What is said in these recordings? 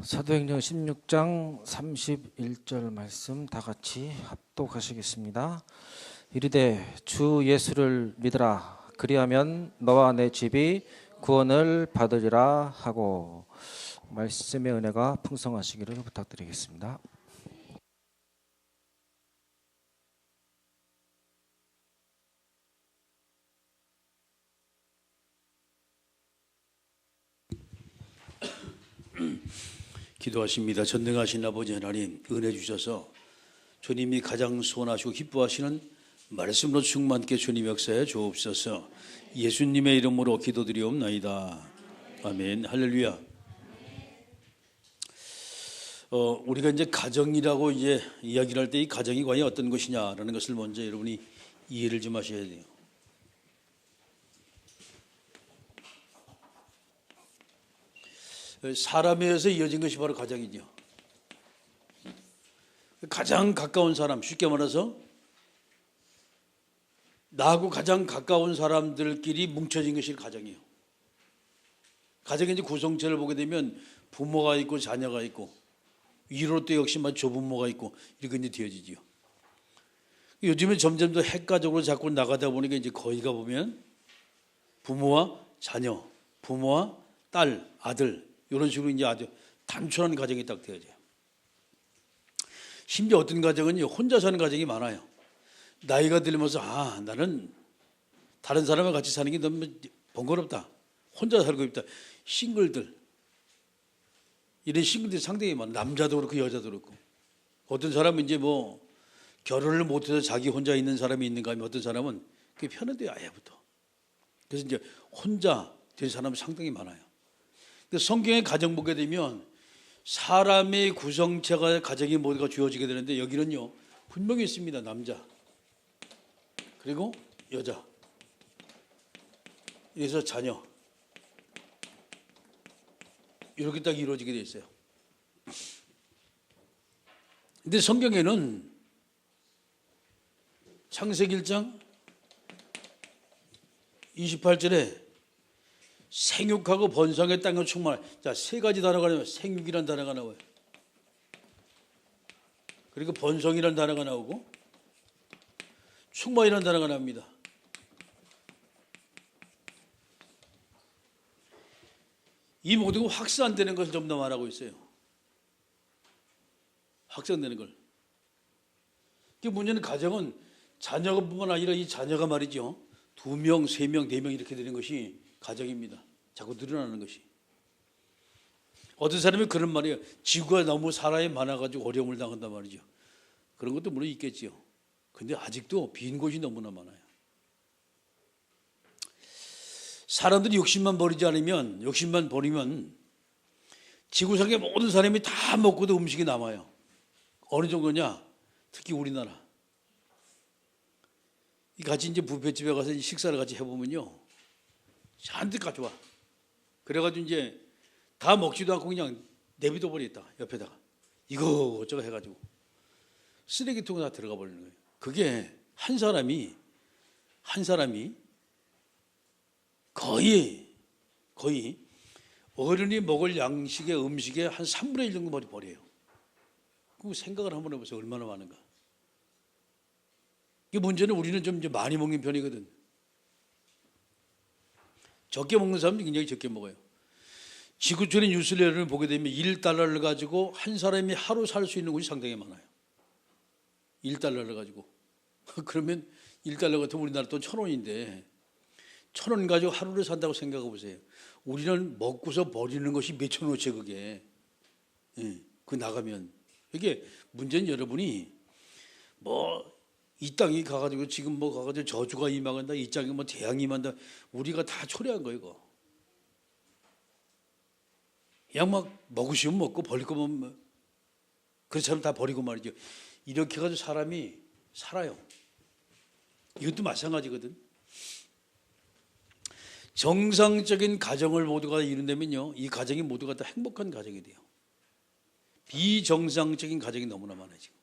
사도행전 16장 31절 말씀 다 같이 합독하시겠습니다. 이르되 주 예수를 믿으라. 그리하면 너와 내 집이 구원을 받으리라 하고, 말씀의 은혜가 풍성하시기를 부탁드리겠습니다. 기도하십니다. 전능하신 아버지 하나님, 은혜 주셔서 주님이 가장 소원하시고 기뻐하시는 말씀으로 충만케 주님 역사에 주옵소서. 예수님의 이름으로 기도드리옵나이다. 아멘. 할렐루야. 우리가 이제 가정이라고 이제 이야기를 할 때 이 가정이 과연 어떤 것이냐라는 것을 먼저 여러분이 이해를 좀 하셔야 돼요. 사람에 의해서 이어진 것이 바로 가정이죠. 가장 가까운 사람, 쉽게 말해서 나하고 가장 가까운 사람들끼리 뭉쳐진 것이 가정이에요. 가정의 이제 구성체를 보게 되면 부모가 있고 자녀가 있고, 위로 또 역시 조부모가 있고, 이렇게 이제 되어지죠. 요즘에 점점 더 핵가족으로 자꾸 나가다 보니까 이제 거기가 보면 부모와 자녀, 부모와 딸, 아들, 이런 식으로 이제 아주 단순한 가정이 딱 되어져요. 심지어 어떤 가정은 혼자 사는 가정이 많아요. 나이가 들면서 나는 다른 사람과 같이 사는 게 너무 번거롭다, 혼자 살고 있다. 싱글들, 이런 싱글들이 상당히 많아요. 남자도 그렇고 여자도 그렇고. 어떤 사람은 이제 결혼을 못해서 자기 혼자 있는 사람이 있는가 하면, 어떤 사람은 그게 편한데요, 아예부터. 그래서 이제 혼자 된 사람은 상당히 많아요. 성경의 가정 보게 되면 사람의 구성체가 가정이 모두가 주어지게 되는데, 여기는요 분명히 있습니다. 남자 그리고 여자, 그래서 자녀, 이렇게 딱 이루어지게 돼 있어요. 근데 성경에는 창세기 1장 28절에 생육하고 번성의 땅에 충만해. 자, 세 가지 단어가 나와요. 생육이라는 단어가 나와요. 그리고 번성이라는 단어가 나오고 충만이라는 단어가 나옵니다. 이 모두가 확산되는 것을 좀 더 말하고 있어요. 확산되는 걸. 문제는 가정은 자녀뿐만 아니라 이 자녀가 말이죠, 2명, 3명, 4명 이렇게 되는 것이 가정입니다. 자꾸 늘어나는 것이. 어떤 사람이 그런 말이에요. 지구가 너무 사람이 많아가지고 어려움을 당한단 말이죠. 그런 것도 물론 있겠지요. 근데 아직도 빈 곳이 너무나 많아요. 사람들이 욕심만 버리면 지구상의 모든 사람이 다 먹고도 음식이 남아요. 어느 정도냐? 특히 우리나라. 같이 이제 뷔페집에 가서 식사를 같이 해보면요, 잔뜩 가져와. 그래가지고 이제 다 먹지도 않고 그냥 내비둬 버렸다, 옆에다가. 이거 어쩌고 해가지고 쓰레기통에 다 들어가 버리는 거예요. 그게 한 사람이 거의 어른이 먹을 양식의 음식의 한 3분의 1 정도 버려요. 그 생각을 한번 해보세요. 얼마나 많은가. 이 문제는 우리는 좀 이제 많이 먹는 편이거든. 적게 먹는 사람은 굉장히 적게 먹어요. 지구촌의 뉴스레터를 보게 되면 $1를 가지고 한 사람이 하루 살 수 있는 곳이 상당히 많아요. $1를 가지고. 그러면 $1 같으면 우리나라 돈 1,000원인데 1,000원 가지고 하루를 산다고 생각해 보세요. 우리는 먹고서 버리는 것이 몇천 원어치 그게. 그 나가면. 이게 문제는 여러분이 이 땅이 가가지고 지금 가가지고 저주가 임하간다, 이 땅에 재앙이 임한다, 우리가 다 초래한 거예요, 이거. 그냥 먹으시면 먹고 버릴 거면 그렇지 않으면 다 버리고 말이죠. 이렇게 해가지고 사람이 살아요. 이것도 마찬가지거든. 정상적인 가정을 모두가 이룬다면요, 이 가정이 모두가 다 행복한 가정이 돼요. 비정상적인 가정이 너무나 많아요. 지금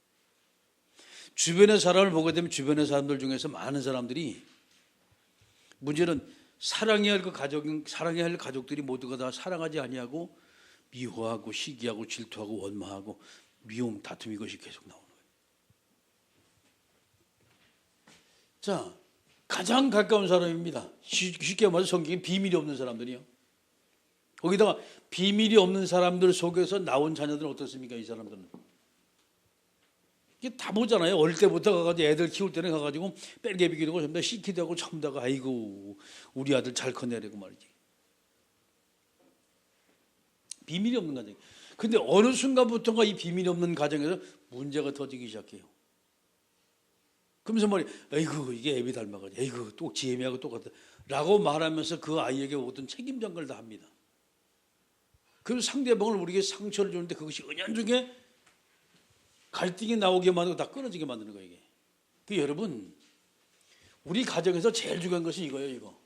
주변의 사람을 보게 되면 주변의 사람들 중에서 많은 사람들이, 문제는 사랑해야 할 가족들이 모두가 다 사랑하지 아니하고 미워하고 시기하고 질투하고 원망하고 미움, 다툼 이것이 계속 나오는 거예요. 자, 가장 가까운 사람입니다. 쉽게 말해서 성경에 비밀이 없는 사람들이요. 거기다가 비밀이 없는 사람들 속에서 나온 자녀들은 어떻습니까? 이 사람들은 이게 다 보잖아요. 어릴 때부터 가가지고 애들 키울 때는 가가지고 뺄개비기도 하고 전부 다 시키도 하고 전부 다가 아이고 우리 아들 잘 커내려고 말이지. 비밀이 없는 가정. 근데 어느 순간부터가 이 비밀이 없는 가정에서 문제가 터지기 시작해요. 그러면서 말이 아이고 이게 애비 닮아가지고 아이고 또 지혜미하고 똑같다 라고 말하면서 그 아이에게 모든 책임 전가를 다 합니다. 그래서 상대방을 우리에게 상처를 주는데 그것이 은연중에 갈등이 나오게 만들고 다 끊어지게 만드는 거예요. 이게. 그 여러분 우리 가정에서 제일 중요한 것이 이거예요. 이거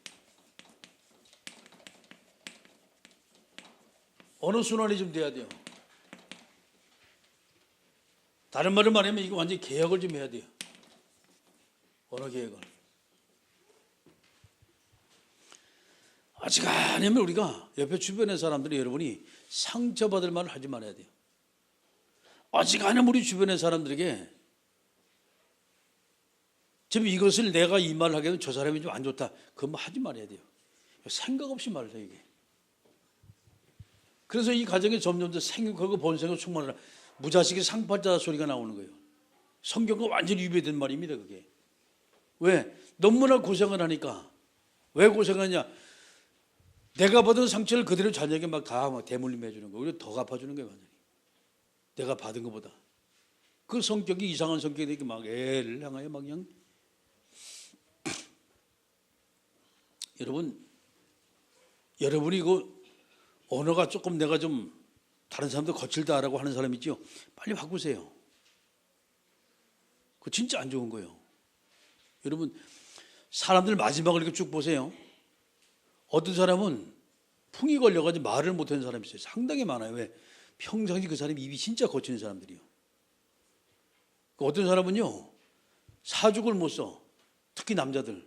어느 순환이 좀 돼야 돼요. 다른 말을 말하면 이거 완전히 개혁을 좀 해야 돼요. 언어 개혁을. 아직까지는 우리가 옆에 주변의 사람들이 여러분이 상처받을 말을 하지 말아야 돼요. 아직까지는 우리 주변의 사람들에게 지금 이것을 내가 이 말을 하게 되면 저 사람이 좀 안 좋다. 그건 뭐 하지 말아야 돼요. 생각 없이 말을 해요. 이게. 그래서 이 가정이 점점 더 생육하고 본성을 충만하라. 무자식의 상팔자 소리가 나오는 거예요. 성경과 완전히 위배된 말입니다. 그게. 왜? 너무나 고생을 하니까. 왜 고생하냐? 내가 받은 상처를 그대로 자녀에게 막 다 대물림해 주는 거예요. 오히려 더 갚아주는 거예요. 완전히. 내가 받은 것보다. 그 성격이 이상한 성격이 되게 막 애를 향하여 막 그냥 여러분이 이거 언어가 조금 내가 좀 다른 사람들 거칠다라고 하는 사람 있죠? 빨리 바꾸세요. 그거 진짜 안 좋은 거예요. 여러분 사람들 마지막을 이렇게 쭉 보세요. 어떤 사람은 풍이 걸려가지고 말을 못하는 사람이 있어요. 상당히 많아요. 왜? 평상시 그 사람이 입이 진짜 거치는 사람들이요. 어떤 사람은요 사죽을 못 써. 특히 남자들.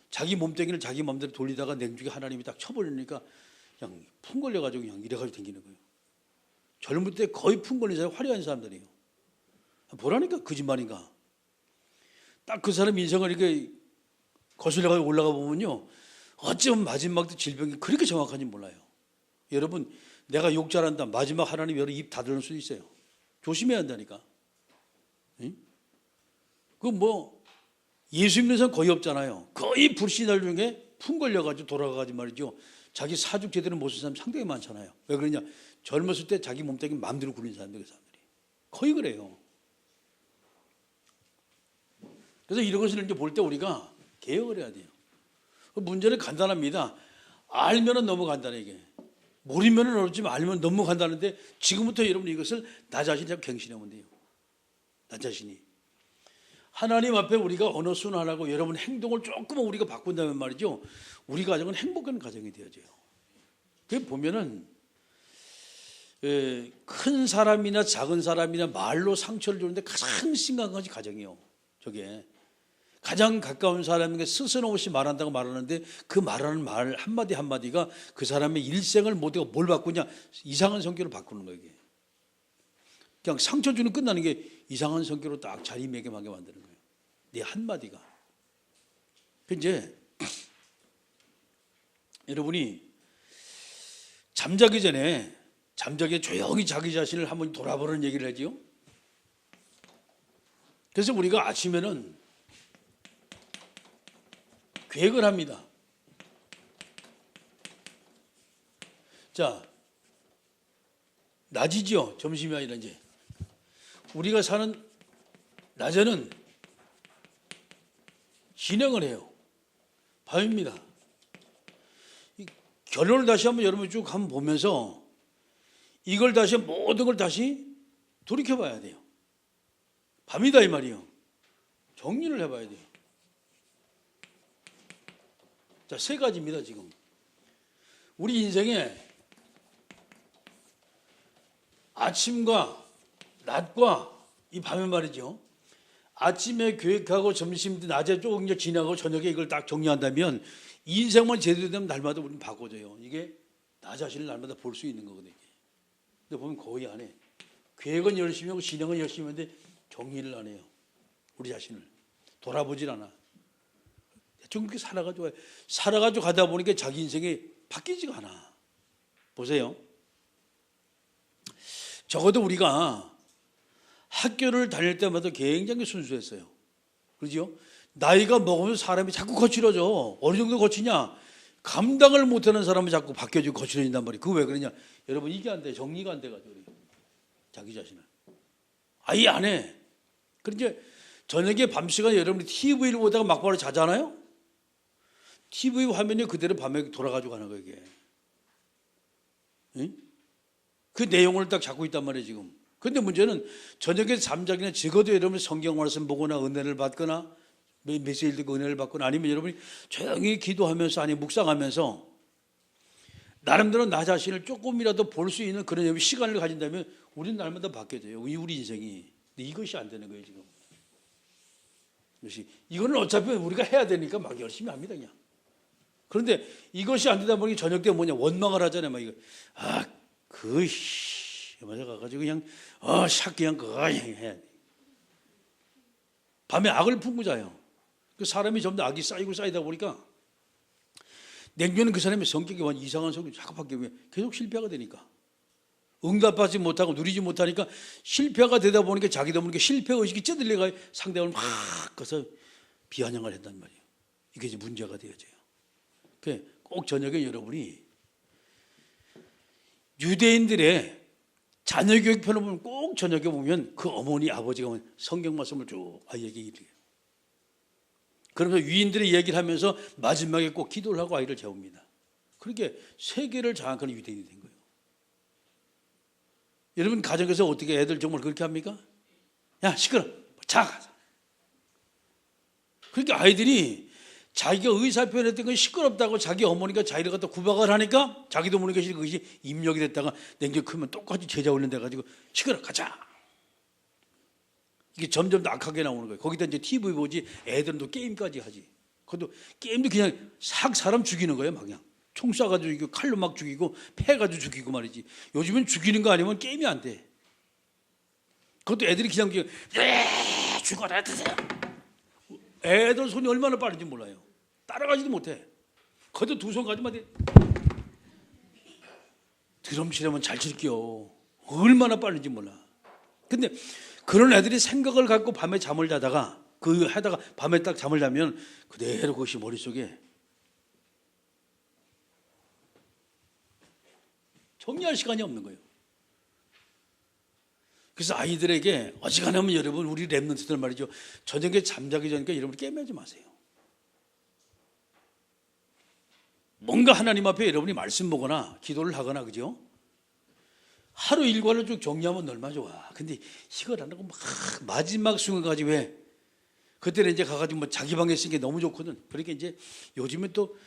자기 몸뚱이를 자기 마음대로 돌리다가 냉중에 하나님이 딱 쳐버리니까 그냥 풍 걸려가지고 그냥 이래가지고 다니는 거예요. 젊을 때 거의 풍 걸린 사람이 화려한 사람들이에요. 뭐라니까 거짓말인가. 딱 그 사람 인생을 이렇게 거슬려가지고 올라가 보면요 어쩌면 마지막도 질병이 그렇게 정확한지 몰라요. 여러분 내가 욕 잘한다. 마지막 하나님 여러 입 닫을 수도 있어요. 조심해야 한다니까. 응? 그 뭐 예수 믿는 사람 거의 없잖아요. 거의 불신할 중에 풍 걸려가지고 돌아가가지고 말이죠. 자기 사죽 제대로 못 쓴 사람 상당히 많잖아요. 왜 그러냐? 젊었을 때 자기 몸뚱이 마음대로 굴린 사람들이 거의 그래요. 그래서 이런 것을 이제 볼 때 우리가 개혁을 해야 돼요. 문제는 간단합니다. 알면은 너무 간단해 이게. 모르면은 어렵지만 알면 너무 간단한데 지금부터 여러분 이것을 나 자신이 자꾸 갱신하면 돼요. 나 자신이. 하나님 앞에 우리가 언어 순환하고 여러분 행동을 조금만 우리가 바꾼다면 말이죠. 우리 가정은 행복한 가정이 되어져요. 그 보면은 큰 사람이나 작은 사람이나 말로 상처를 주는데 가장 심각한 것이 가정이에요. 저게 가장 가까운 사람에게 스스럼 없이 말한다고 말하는데 그 말하는 말 한마디 한마디가 그 사람의 일생을 모두가 뭘 바꾸냐 이상한 성격을 바꾸는 거예요. 이게. 그냥 상처 주는 끝나는 게 이상한 성격으로 딱 자리매김하게 만드는 거예요. 네 한마디가. 이제 여러분이 잠자기 전에 조용히 자기 자신을 한번 돌아보는 얘기를 하지요. 그래서 우리가 아침에는 계획을 합니다. 자, 낮이죠. 점심이 아니라 이제 우리가 사는 낮에는 진행을 해요. 밤입니다. 이 결론을 다시 한번 여러분 쭉 한번 보면서 이걸 다시 모든 걸 다시 돌이켜봐야 돼요. 밤이다 이 말이에요. 정리를 해봐야 돼요. 자, 세 가지입니다 지금. 우리 인생에 아침과 낮과 이 밤에 말이죠. 아침에 계획하고 점심 때 낮에 조금 이제 지나고 저녁에 이걸 딱 정리한다면 인생만 제대로 되면 날마다 우리는 바꿔져요. 이게 나 자신을 날마다 볼 수 있는 거거든요. 근데 보면 거의 안 해. 계획은 열심히 하고 진행은 열심히 하는데 정리를 안 해요. 우리 자신을 돌아보질 않아. 좀 그렇게 살아가지고 가다 보니까 자기 인생이 바뀌지가 않아. 보세요. 적어도 우리가 학교를 다닐 때마다 굉장히 순수했어요. 그렇죠? 나이가 먹으면서 사람이 자꾸 거칠어져. 어느 정도 거치냐? 감당을 못하는 사람은 자꾸 바뀌어지고 거칠어진단 말이에요. 그거 왜 그러냐? 여러분 이게 안 돼. 정리가 안 돼가지고 그래요. 자기 자신을 아예 안 해. 그러니까 저녁에 밤시간에 여러분이 TV를 보다가 막바로 자잖아요. TV 화면이 그대로 밤에 돌아가지고 가는 거예요. 이게. 응? 그 내용을 딱 잡고 있단 말이에요 지금. 근데 문제는 저녁에 잠자기는 적어도 여러분 성경 말씀 보거나 은혜를 받거나 메시지 듣고 은혜를 받거나 아니면 여러분이 조용히 기도하면서 아니 묵상하면서 나름대로 나 자신을 조금이라도 볼 수 있는 그런 시간을 가진다면 우리는 날마다 바뀌어져요. 우리 인생이. 근데 이것이 안 되는 거예요 지금. 이거는 어차피 우리가 해야 되니까 막 열심히 합니다 그냥. 그런데 이것이 안 되다 보니 저녁 때 뭐냐 원망을 하잖아요. 막 이거 맞아 가가지고 그냥 샥 그냥 그거 해. 밤에 악을 품고 자요. 그 사람이 점점 악이 쌓이고 쌓이다 보니까 냉면은 그 사람의 성격이 완전 이상한 성격이 자꾸 바뀌고 계속 실패가 되니까 응답하지 못하고 누리지 못하니까 실패가 되다 보니까 자기도 모르게 실패 의식이 찌들려가 상대방을 막 가서 비아냥을 한단 말이에요. 이게 이제 문제가 되어져요. 꼭 저녁에 여러분이 유대인들의 자녀 교육 편을 보면 꼭 저녁에 보면 그 어머니 아버지가 성경 말씀을 쭉 아이에게 얘기해요. 그러면서 유인들의 얘기를 하면서 마지막에 꼭 기도를 하고 아이를 재웁니다. 그렇게 세계를 장악하는 유대인이 된 거예요. 여러분 가정에서 어떻게 애들 정말 그렇게 합니까? 야 시끄러 자. 그러니까 아이들이 자기가 의사표현했던 건 시끄럽다고 자기 어머니가 자기를 갖다 구박을 하니까 자기도 모르게 그것이 입력이 됐다가 냉겨 크면 똑같이 제자 훈련돼 가지고 시끄러 가자. 이게 점점 더 악하게 나오는 거예요. 거기다 이제 TV 보지 애들은 또 게임까지 하지. 그것도 게임도 그냥 싹 사람 죽이는 거예요. 막 그냥 총 쏴가지고 죽이고 칼로 막 죽이고 패가지고 죽이고 말이지. 요즘은 죽이는 거 아니면 게임이 안 돼. 그것도 애들이 그냥 죽어라 드세요. 애들 손이 얼마나 빠른지 몰라요. 따라가지도 못해. 그것도 두 손 가지만 돼. 드럼 치려면 잘 칠게요. 얼마나 빠른지 몰라. 근데 그런 애들이 생각을 갖고 밤에 잠을 자다가 그 하다가 밤에 딱 잠을 자면 그대로 그것이 머릿속에 정리할 시간이 없는 거예요. 그래서 아이들에게 어지간하면 여러분 우리 랩런트들 말이죠. 저녁에 잠자기 전에 여러분 게임하지 마세요. 뭔가 하나님 앞에 여러분이 말씀 보거나 기도를 하거나 그죠? 하루 일과를 쭉 정리하면 얼마나 좋아. 근데 이걸 안 하고 막 마지막 순간까지 왜? 그때는 이제 가가지고 뭐 자기 방에 쓰는 게 너무 좋거든. 그러니까 이제 요즘엔 또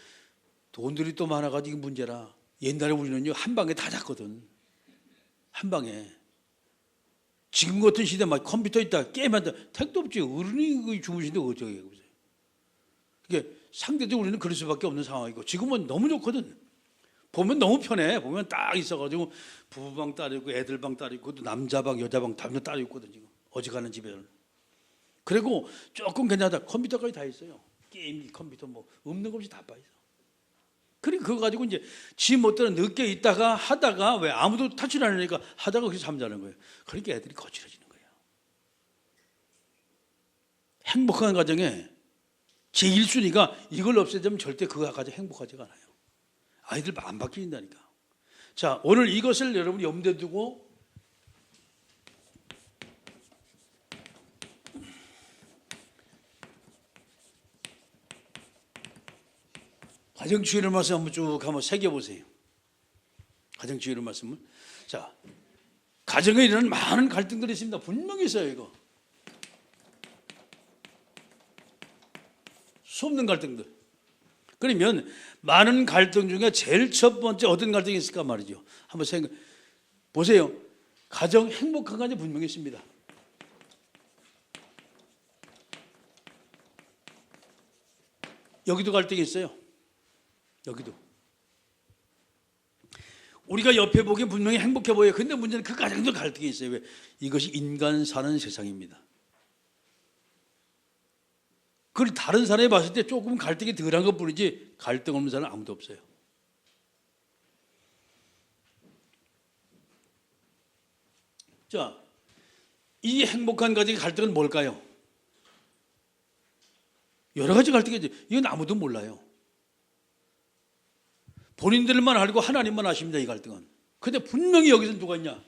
돈들이 또 많아가지고 문제라. 옛날에 우리는요 한 방에 다 잤거든. 한 방에. 지금 같은 시대 막 컴퓨터 있다 게임한다 택도 없지. 어른이 주무신데 어쩌게 보세요. 이게 상대적으로 우리는 그럴 수밖에 없는 상황이고 지금은 너무 좋거든. 보면 너무 편해. 보면 딱 있어가지고 부부방 따로 있고 애들방 따로 있고 또 남자방 여자방 다 따로 있거든 지금. 어지간한 집에는. 그리고 조금 괜찮다. 컴퓨터까지 다 있어요. 게임 컴퓨터 뭐 없는 것 없이 다 빠져. 그러니까 그거 가지고 이제 지 못대로 늦게 있다가 하다가 왜 아무도 타치를 안 하니까 하다가 그래서 잠자는 거예요. 그러니까 애들이 거칠어지는 거예요. 행복한 가정에 제 1순위가 이걸 없애자면 절대 그 가정 행복하지가 않아요. 아이들 안 바뀐다니까. 자, 오늘 이것을 여러분이 염두에 두고 가정주의를 말씀 한번 쭉 한번 새겨보세요. 가정주의를 말씀을. 자, 가정에 일어나는 많은 갈등들이 있습니다. 분명히 있어요, 이거. 수없는 갈등들. 그러면 많은 갈등 중에 제일 첫 번째 어떤 갈등이 있을까 말이죠. 한번 생각 보세요. 가정 행복한 가정이 분명히 있습니다. 여기도 갈등이 있어요. 여기도. 우리가 옆에 보기엔 분명히 행복해 보여요. 근데 문제는 그 가정도 갈등이 있어요. 왜? 이것이 인간 사는 세상입니다. 그걸 다른 사람이 봤을 때 조금 갈등이 덜한 것 뿐이지 갈등 없는 사람은 아무도 없어요. 자, 이 행복한 가정의 갈등은 뭘까요? 여러 가지 갈등이 있죠. 이건 아무도 몰라요. 본인들만 알고 하나님만 아십니다. 이 갈등은. 근데 분명히 여기서 누가 있냐?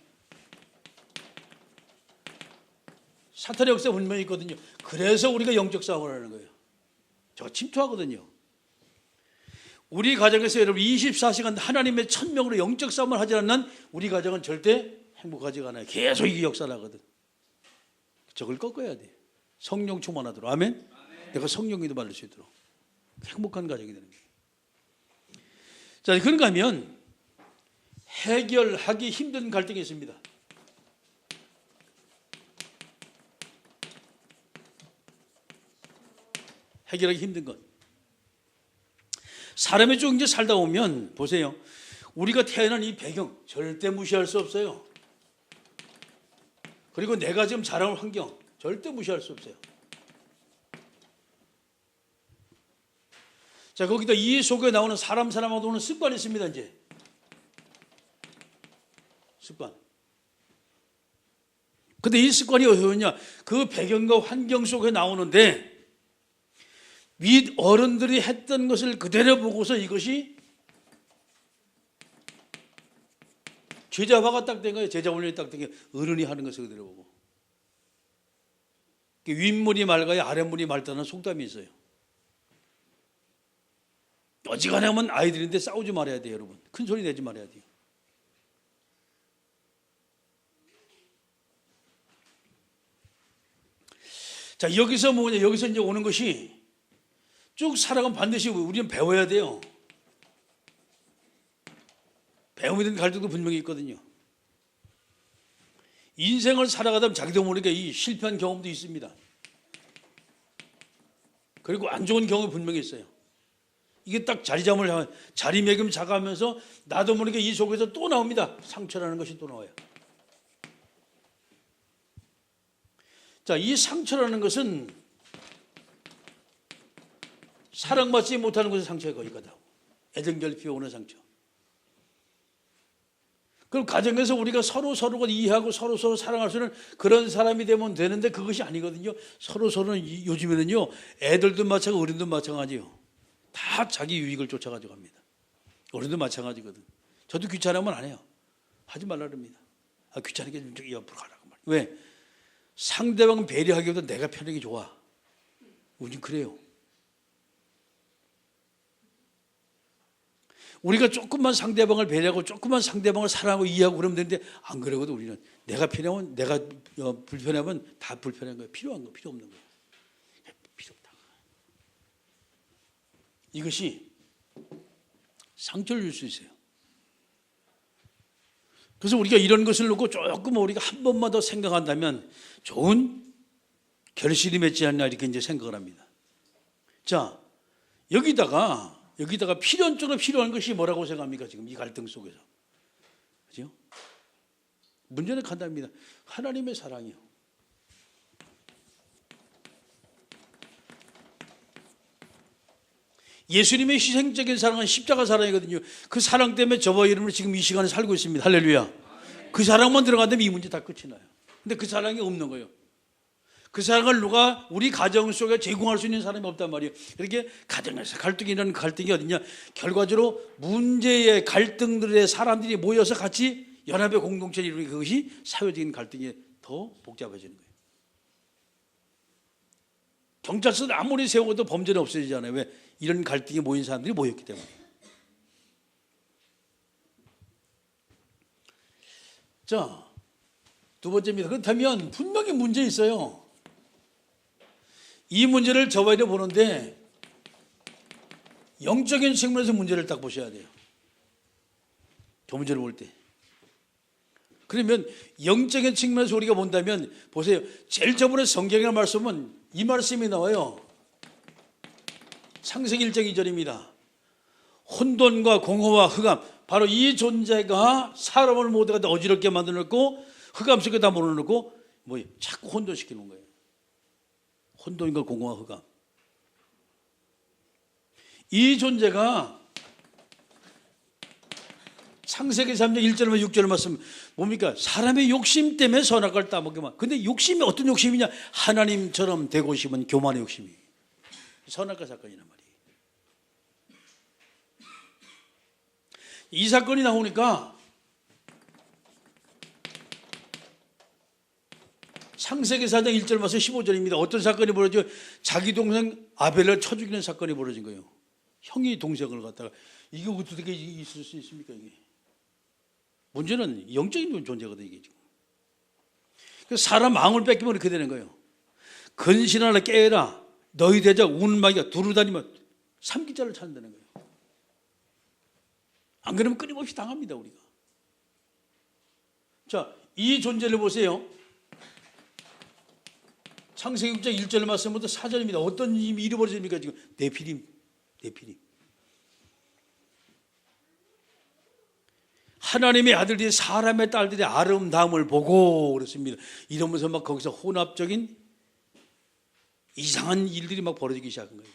사탄의 역사 분명히 있거든요. 그래서 우리가 영적 싸움을 하는 거예요. 저 침투하거든요. 우리 가정에서 여러분 24시간 하나님의 천명으로 영적 싸움을 하지 않는 우리 가정은 절대 행복하지가 않아요. 계속 이게 역사를 하거든. 저걸 꺾어야 돼. 성령 충만하도록. 아멘? 내가 성령기도 받을 수 있도록. 행복한 가정이 되는 거예요. 자, 그런가 하면 해결하기 힘든 갈등이 있습니다. 해결하기 힘든 것. 사람이 쭉 이제 살다 보면 보세요. 우리가 태어난 이 배경 절대 무시할 수 없어요. 그리고 내가 지금 자라온 환경 절대 무시할 수 없어요. 자, 거기다 이 속에 나오는 사람하고 오는 습관이 있습니다. 이제 습관. 근데 이 습관이 어디서 오냐? 그 배경과 환경 속에 나오는데 윗 어른들이 했던 것을 그대로 보고서 이것이 제자화가 딱 된 거예요. 제자 훈련이 딱 된 게 어른이 하는 것을 그대로 보고. 윗물이 맑아야 아랫물이 맑다는 속담이 있어요. 어지간하면 아이들인데 싸우지 말아야 돼요, 여러분. 큰 소리 내지 말아야 돼요. 자, 여기서 뭐냐? 여기서 이제 오는 것이 쭉 살아가면 반드시 우리는 배워야 돼요. 배움이 된 갈등도 분명히 있거든요. 인생을 살아가다 보면 자기도 모르게 이 실패한 경험도 있습니다. 그리고 안 좋은 경험이 분명히 있어요. 이게 딱 자리매김 자가면서 나도 모르게 이 속에서 또 나옵니다. 상처라는 것이 또 나와요. 자, 이 상처라는 것은 사랑받지 못하는 것의 상처가 거기거든. 애정결핍이 오는 상처. 그럼 가정에서 우리가 서로가 이해하고 서로 사랑할 수 있는 그런 사람이 되면 되는데 그것이 아니거든요. 서로는 요즘에는요, 애들도 마찬가지고 어른도 마찬가지요. 다 자기 유익을 쫓아가지고 합니다. 어른도 마찬가지거든. 저도 귀찮으면 안 해요. 하지 말라 그럽니다. 귀찮으니까 좀 저기 옆으로 가라고 말이에요. 왜? 상대방 배려하기보다 내가 편하는 게 좋아. 우린 그래요. 우리가 조금만 상대방을 배려하고 조금만 상대방을 사랑하고 이해하고 그러면 되는데 안 그러거든. 우리는 내가 편하면 내가 불편하면 다 불편한 거예요. 필요한 거 필요 없는 거예요. 필요 없다. 이것이 상처를 줄 수 있어요. 그래서 우리가 이런 것을 놓고 조금 우리가 한 번만 더 생각한다면 좋은 결실이 맺지 않나 이렇게 이제 생각을 합니다. 자, 여기다가 필연적으로 필요한 것이 뭐라고 생각합니까? 지금 이 갈등 속에서. 그죠? 문제는 간단합니다. 하나님의 사랑이요. 예수님의 희생적인 사랑은 십자가 사랑이거든요. 그 사랑 때문에 저와 여러분이 지금 이 시간에 살고 있습니다. 할렐루야. 그 사랑만 들어간다면 이 문제 다 끝이 나요. 근데 그 사랑이 없는 거예요. 그 사랑을 누가 우리 가정 속에 제공할 수 있는 사람이 없단 말이에요. 이렇게 가정에서 갈등이라는 갈등이 어디냐? 결과적으로 문제의 갈등들의 사람들이 모여서 같이 연합의 공동체를 이루는 그것이 사회적인 갈등이 더 복잡해지는 거예요. 경찰서는 아무리 세워도 범죄는 없어지잖아요. 왜? 이런 갈등이 모인 사람들이 모였기 때문에. 자, 두 번째입니다. 그렇다면 분명히 문제 있어요. 이 문제를 저와 이래 보는데 영적인 측면에서 문제를 딱 보셔야 돼요. 저 문제를 볼 때. 그러면 영적인 측면에서 우리가 본다면 보세요. 제일 저번에 성경의 말씀은 이 말씀이 나와요. 창세기 1장 2절입니다. 혼돈과 공허와 흑암, 바로 이 존재가 사람을 모두 갖다 어지럽게 만들어놓고 흑암 속에 다 몰아넣고 뭐 자꾸 혼돈시키는 거예요. 혼돈인가 공허한 흑암. 이 존재가 창세기 3장 1절과 6절을 말씀 뭡니까? 사람의 욕심 때문에 선악과를 따먹게만. 근데 욕심이 어떤 욕심이냐? 하나님처럼 되고 싶은 교만의 욕심이. 선악과 사건이란 말이에요. 이 사건이 나오니까 창세기 4장 1절 말씀 15절입니다. 어떤 사건이 벌어져? 자기 동생 아벨을 쳐 죽이는 사건이 벌어진 거예요. 형이 동생을 갖다가. 이게 어떻게 있을 수 있습니까? 이게 문제는 영적인 존재거든요. 이게 지금. 그래서 사람 마음을 뺏기면 이렇게 되는 거예요. 근신하라 깨라. 너희 대적 운마귀가 두루다니며 삼기자를 찾는다는 거예요. 안 그러면 끊임없이 당합니다, 우리가. 자, 이 존재를 보세요. 창세기 6장 1절 말씀부터 4절입니다. 어떤 일이 벌어집니까? 지금 네피림. 하나님의 아들들이 사람의 딸들의 아름다움을 보고 그랬습니다. 이러면서 막 거기서 혼합적인 이상한 일들이 막 벌어지기 시작한 거예요.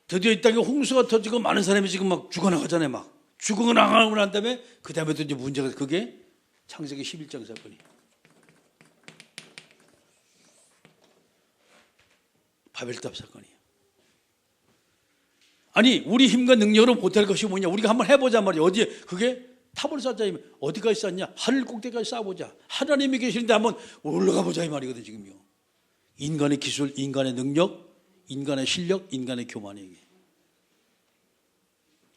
드디어 이 땅에 홍수가 터지고 많은 사람이 지금 막 죽어나가잖아요. 막 죽어나가고 난 다음에 그 다음에 또 이제 문제가 그게 창세기 11장 사건이. 바벨탑 사건이에요. 아니 우리 힘과 능력으로 못할 것이 뭐냐? 우리가 한번 해보자 말이야. 어디에? 그게 탑을 쌓자. 어디까지 쌓냐? 하늘 꼭대기까지 쌓아보자. 하나님이 계시는데 한번 올라가 보자 이 말이거든 지금요. 인간의 기술, 인간의 능력, 인간의 실력, 인간의 교만이.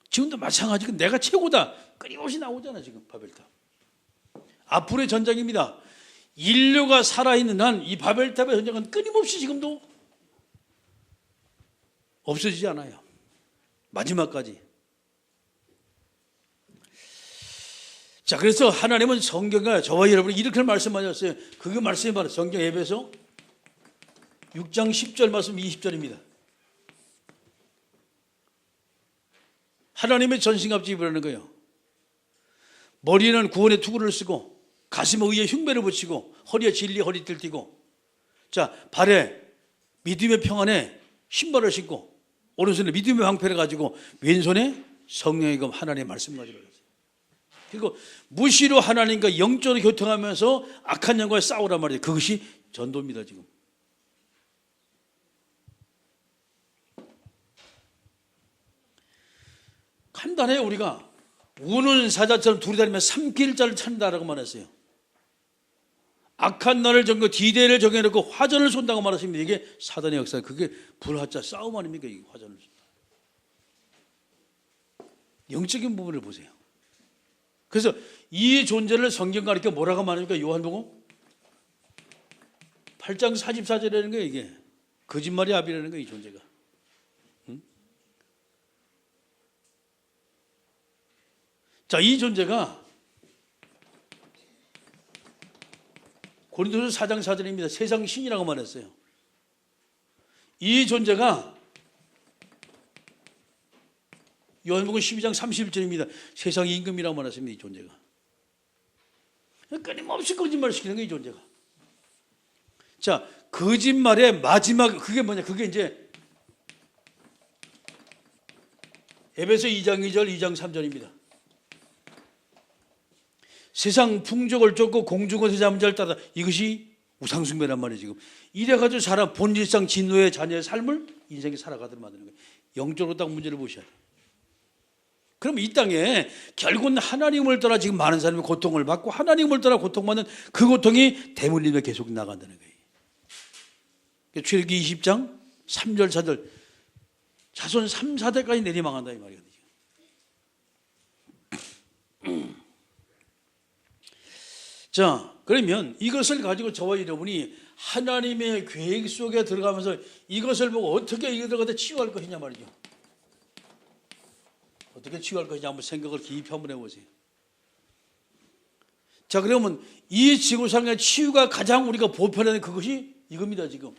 지금도 마찬가지고 내가 최고다. 끊임없이 나오잖아 지금 바벨탑. 앞으로의 전쟁입니다. 인류가 살아있는 한 이 바벨탑의 전쟁은 끊임없이 지금도 없어지지 않아요. 마지막까지. 자, 그래서 하나님은 성경에 저와 여러분이 이렇게 말씀하셨어요. 그 말씀이 바로 성경 에베소 6장 10절 말씀 20절입니다. 하나님의 전신갑주 입으라는 거예요. 머리에는 구원의 투구를 쓰고 가슴에 의의 흉배를 붙이고 허리에 진리 허리띠를 띠고 자 발에 믿음의 평안에 신발을 신고 오른손에 믿음의 방패를 가지고 왼손에 성령의 검 하나님의 말씀 가지고 있어요. 그리고 무시로 하나님과 영적으로 교통하면서 악한 영과의 싸우란 말이에요. 그것이 전도입니다 지금. 간단해요. 우리가 우는 사자처럼 둘이 다니면 삼킬 자를 찾는다라고 말했어요. 악한 날을 정거 디데이를 정해놓고 화전을 쏜다고 말했습니다. 이게 사단의 역사. 그게 불화자 싸움 아닙니까? 이게 화전을 쏜다. 영적인 부분을 보세요. 그래서 이 존재를 성경 가르쳐 뭐라고 말합니까? 요한복음 8장 44절이라는 거예요. 이게 거짓말의 압이라는 거예요. 이 존재가. 자, 이 존재가 고린도서 4장 4절입니다. 세상 신이라고 말했어요. 이 존재가 요한복음 12장 31절입니다. 세상 임금이라고 말했습니다. 이 존재가. 끊임없이 거짓말을 시키는 거예요. 이 존재가. 자, 거짓말의 마지막 그게 뭐냐? 그게 이제 에베소 2장 2절 2장 3절입니다. 세상 풍족을 쫓고 공중것에 잠은 자를 따라 이것이 우상숭배란 말이에요. 지금 이래가지고 사람 본질상 진노의 자녀의 삶을 인생에 살아가도록 만드는 거예요. 영적으로 딱 문제를 보셔야 돼요. 그럼 이 땅에 결국은 하나님을 떠나 지금 많은 사람이 고통을 받고 하나님을 떠나 고통받는 그 고통이 대물림에 계속 나간다는 거예요. 출애굽기 20장 3절 4절 자손 3, 4대까지 내리망한다 이 말이거든요. 자, 그러면 이것을 가지고 저와 여러분이 하나님의 계획 속에 들어가면서 이것을 보고 어떻게 이들어가다 치유할 것이냐 말이죠. 어떻게 치유할 것이냐 한번 생각을 깊이 한번 해보세요. 자, 그러면 이 지구상의 치유가 가장 우리가 보편하는 그것이 이겁니다 지금.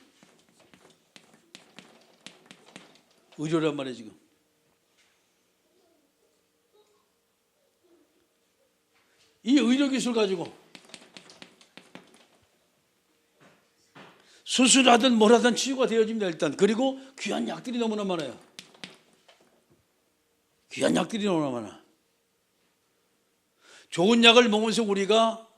의료란 말이에요 지금. 이 의료 기술 가지고 수술하든 뭘 하든 치유가 되어집니다 일단. 그리고 귀한 약들이 너무나 많아요. 귀한 약들이 너무나 많아. 좋은 약을 먹으면서 우리가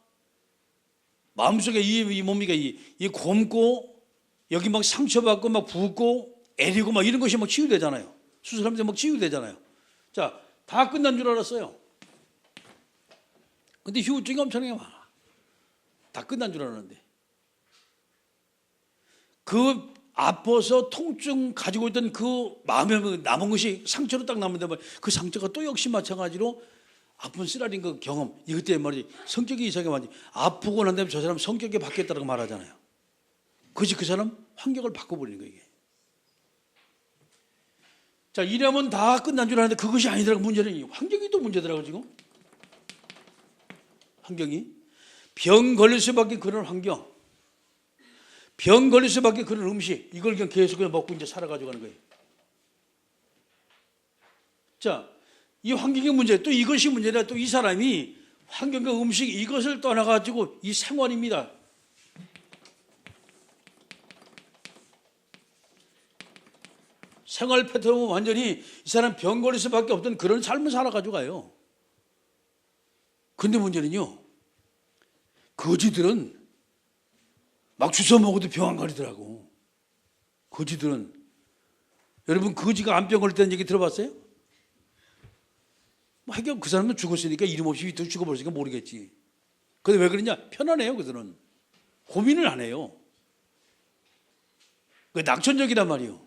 마음속에 이 몸이가 이 곪고 여기 막 상처받고 막 붓고 애리고 막 이런 것이 막 치유되잖아요. 수술하면서 막 치유되잖아요. 자, 다 끝난 줄 알았어요. 근데 후유증이 엄청나게 많아. 다 끝난 줄 알았는데 그 아파서 통증 가지고 있던 그 마음에 남은 것이 상처로 딱 남는데 그 상처가 또 역시 마찬가지로 아픈 쓰라린 그 경험 이것 때문에 말이지 성격이 이상하게 말이지 아프고 난 다음에 저 사람 성격이 바뀌었다고 말하잖아요. 그것이 그 사람 환경을 바꿔버리는 거예요. 이게. 자, 이러면 다 끝난 줄 알았는데 그것이 아니더라고. 문제는 환경이 또 문제더라고 지금. 환경이 병 걸릴 수밖에 그런 환경, 병 걸릴 수밖에 그런 음식 이걸 그냥 계속 그냥 먹고 이제 살아가지고 가는 거예요. 자, 이 환경의 문제 또 이것이 문제라 또 이 사람이 환경과 음식 이것을 떠나가지고 이 생활입니다. 생활 패턴은 완전히 이 사람 병 걸릴 수밖에 없던 그런 삶을 살아가지고 가요. 근데 문제는요, 거지들은 막 주워 먹어도 병 안 걸리더라고. 거지들은. 여러분, 거지가 암병 걸릴 때는 얘기 들어봤어요? 하긴 그 사람은 죽었으니까 이름 없이 죽어버렸으니까 모르겠지. 근데 왜 그러냐? 편안해요, 그들은. 고민을 안 해요. 그 낙천적이란 말이에요.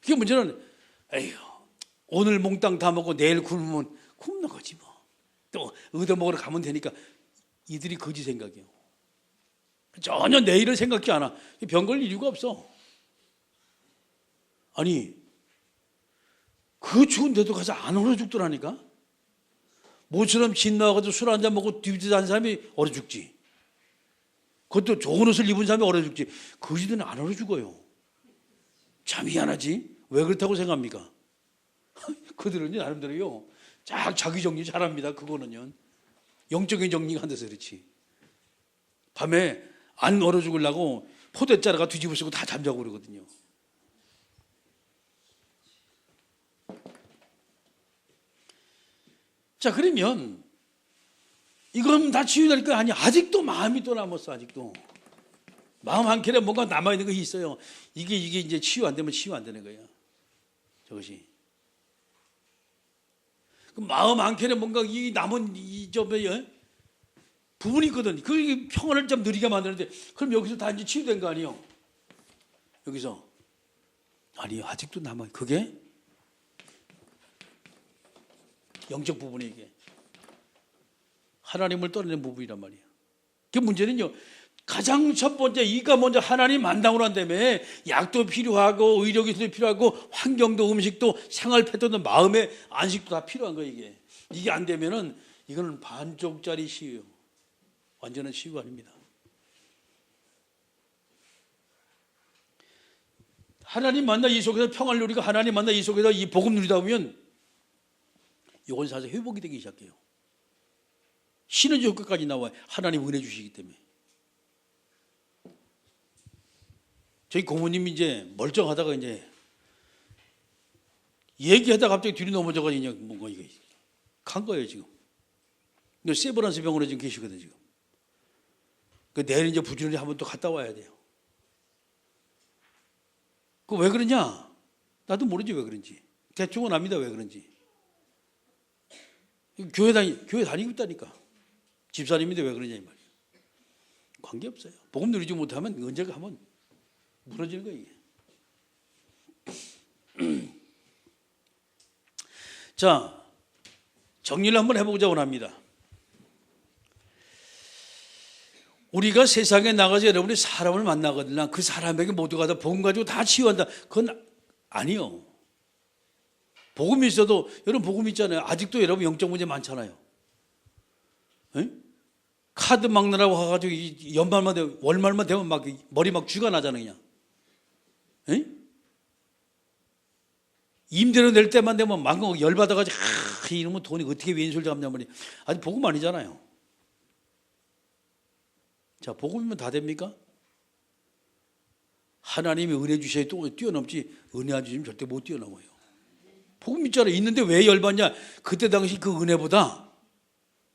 그게 문제는, 에휴, 오늘 몽땅 다 먹고 내일 굶으면 굶는 거지 뭐. 또 얻어먹으러 가면 되니까 이들이 거지 생각이에요. 전혀 내일을 생각지 않아. 병 걸릴 이유가 없어. 아니 그 추운 데도 가서 안 얼어 죽더라니까. 모처럼 진 나와가지고 술 한잔 먹고 뒤지던 사람이 얼어 죽지. 그것도 좋은 옷을 입은 사람이 얼어 죽지. 거지들은 안 얼어 죽어요. 참 희한하지. 왜 그렇다고 생각합니까? 그들은 나름대로요 자기 정리 잘합니다. 그거는요 영적인 정리가 안 돼서 그렇지. 밤에 안 얼어 죽으려고 포대자루가 뒤집어 쓰고 다 잠자고 그러거든요. 자, 그러면 이건 다 치유될 거 아니야. 아직도 마음이 또 남았어. 아직도 마음 한켠에 뭔가 남아있는 것이 있어요. 이게 이제 치유 안 되면 치유 안 되는 거야. 저것이 그 마음 한켠에 뭔가 이 남은 부분이 있거든. 그 평안을 좀 느리게 만드는데 그럼 여기서 다 이제 치유된 거 아니에요? 여기서 아니 아직도 남아. 그게 영적 부분이 이게 하나님을 떠나는 부분이란 말이에요. 그 문제는요. 가장 첫 번째 이가 먼저 하나님 만당으로 한다며 약도 필요하고 의료기술도 필요하고 환경도 음식도 생활 패턴도 마음의 안식도 다 필요한 거예요. 이게 안 되면은 이거는 반쪽짜리 시예요. 완전한 치유가 아닙니다. 하나님 만나 이 속에서 평화를 누리고 하나님 만나 이 속에서 이 복음 누리다 보면 이건 사실 회복이 되기 시작해요. 시너지 효과까지 나와요. 하나님 은혜 주시기 때문에. 저희 고모님이 이제 멀쩡하다가 이제 얘기하다가 갑자기 뒤로 넘어져가지고 그냥 뭔가 이게 간 거예요 지금. 세브란스 병원에 지금 계시거든요 지금. 내일 이제 부지런히 한번 또 갔다 와야 돼요. 그 왜 그러냐? 나도 모르지 왜 그런지. 대충은 압니다 왜 그런지. 교회 다니고 있다니까. 집사님인데 왜 그러냐 이 말이에요. 관계없어요. 복음 누리지 못하면 언제가 하면 무너지는 거예요. 이게. 자, 정리를 한번 해보자고 합니다. 우리가 세상에 나가서 여러분이 사람을 만나거든요. 그 사람에게 모두가 다 복음 가지고 다 치유한다. 그건 아니요. 복음이 있어도 여러분 복음 있잖아요. 아직도 여러분 영적 문제 많잖아요. 에? 카드 막느라고 와가지고 연말만 되면 월말만 되면 막 머리 막 쥐가 나잖아요. 그냥. 에? 임대료 낼 때만 되면 막 열받아가지고 이러면 돈이 어떻게 왼수를 잡냐 말이야. 아직 복음 아니잖아요. 자, 복음이면 다 됩니까? 하나님이 은혜 주셔야 또 뛰어넘지, 은혜 안 주시면 절대 못 뛰어넘어요. 복음 있잖아요. 있는데 왜 열받냐? 그때 당시 그 은혜보다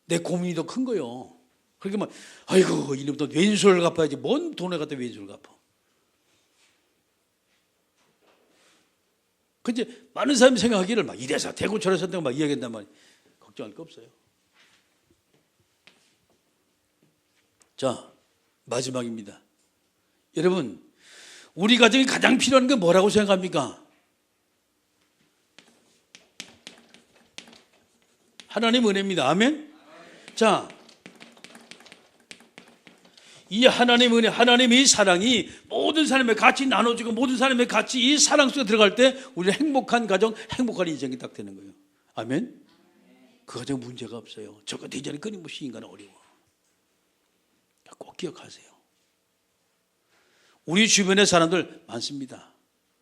내 고민이 더 큰 거예요. 그러니까 막 아이고 이놈도 왼수를 갚아야지. 뭔 돈을 갖다 왼수를 갚아. 그 이제 많은 사람이 생각하기를 막 이래서 대고 저래서 막 이야기한단 말이에요. 걱정할 거 없어요. 자, 마지막입니다. 여러분, 우리 가정이 가장 필요한 게 뭐라고 생각합니까? 하나님 은혜입니다. 아멘? 자, 이 하나님 은혜, 하나님의 사랑이 모든 사람의 같이 나눠주고 모든 사람의 같이 이 사랑 속에 들어갈 때 우리는 행복한 가정, 행복한 인생이 딱 되는 거예요. 아멘? 그 가정 문제가 없어요. 저거 대전에 끊임없이 인간은 어려워. 꼭 기억하세요. 우리 주변에 사람들 많습니다.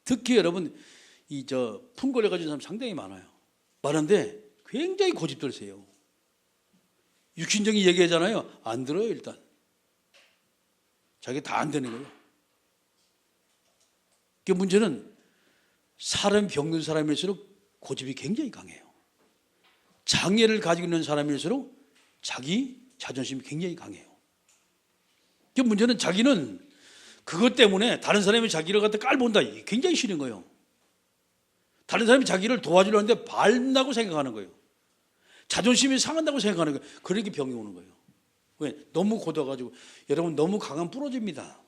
특히 여러분 풍골에 가진 사람 상당히 많아요. 많은데 굉장히 고집들세요. 육신적인 얘기하잖아요. 안 들어요. 일단 자기 다 안 되는 거예요. 그 문제는 사람 병든 사람일수록 고집이 굉장히 강해요. 장애를 가지고 있는 사람일수록 자기 자존심이 굉장히 강해요. 그 문제는 자기는 그것 때문에 다른 사람이 자기를 갖다 깔본다. 굉장히 싫은 거예요. 다른 사람이 자기를 도와주려는데 밟는다고 생각하는 거예요. 자존심이 상한다고 생각하는 거예요. 그렇게 병이 오는 거예요. 왜? 너무 고도가지고. 여러분 너무 강하면 부러집니다.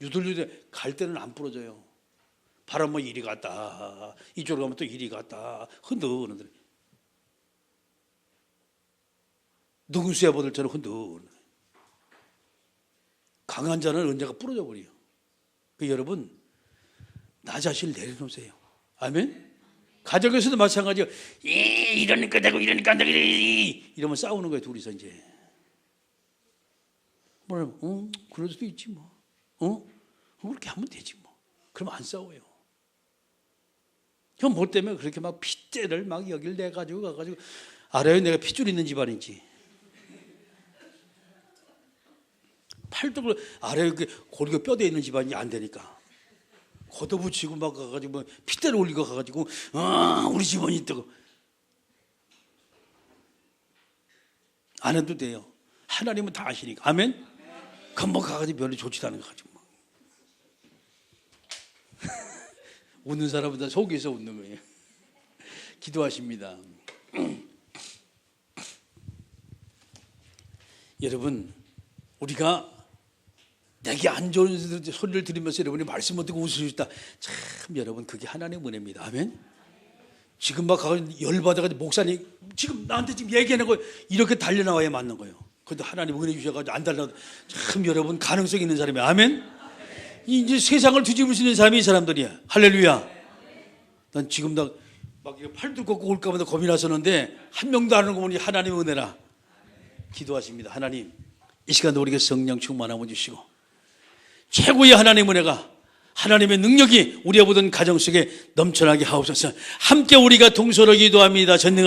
유들유들 갈 때는 안 부러져요. 바람 뭐 이리 갔다 이쪽으로 가면 또 이리 갔다 흔들흔들. 누군수야 보들처럼 흔들흔들. 강한 자는 언제가 부러져 버려요. 여러분 나 자신을 내려놓으세요. 아멘. 가정에서도 마찬가지예요. 이러니까 되고 이러니까 안 되고 이러면 싸우는 거예요. 둘이서 이제. 뭐라고? 그럴 수도 있지 뭐. 그렇게 하면 되지 뭐. 그러면 안 싸워요. 그럼 뭐 때문에 그렇게 막 핏대를 막 여길 내가지고 가가지고 알아요? 내가 핏줄 있는 집안인지. 팔뚝을 알아요? 고리가 뼈대 있는 집안이 안 되니까. 걷어붙이고 막 가가지고 핏대를 올리고 가가지고 우리 집안이 있다고. 안 해도 돼요. 하나님은 다 아시니까. 아멘? 그럼 뭐 가가지고 별로 좋지도 않은 거 가지고 막. 웃는 사람보다 속에서 웃는 거예요. 기도하십니다. 여러분 우리가 내게 안 좋은 소리를 들으면서 여러분이 말씀 못 듣고 웃을 수 있다. 참 여러분 그게 하나님의 은혜입니다. 아멘. 지금 막 가서 열받아가지고 목사님 지금 나한테 지금 얘기하는 거 이렇게 달려나와야 맞는 거예요. 그런데 하나님 은혜 주셔가지고 안 달려도 참 여러분 가능성 있는 사람이에요. 아멘. 이제 세상을 뒤집을 수 있는 사람이 이 사람들이야. 할렐루야. 난 지금 막 팔도 걷고 올까 보다 겁이 나서는데 한 명도 안 오는 거 보니 하나님의 은혜라. 기도하십니다. 하나님 이 시간도 우리에게 성령 충만함을 주시고 최고의 하나님의 은혜가 하나님의 능력이 우리의 모든 가정 속에 넘쳐나게 하옵소서. 함께 우리가 동서로 기도합니다. 전능한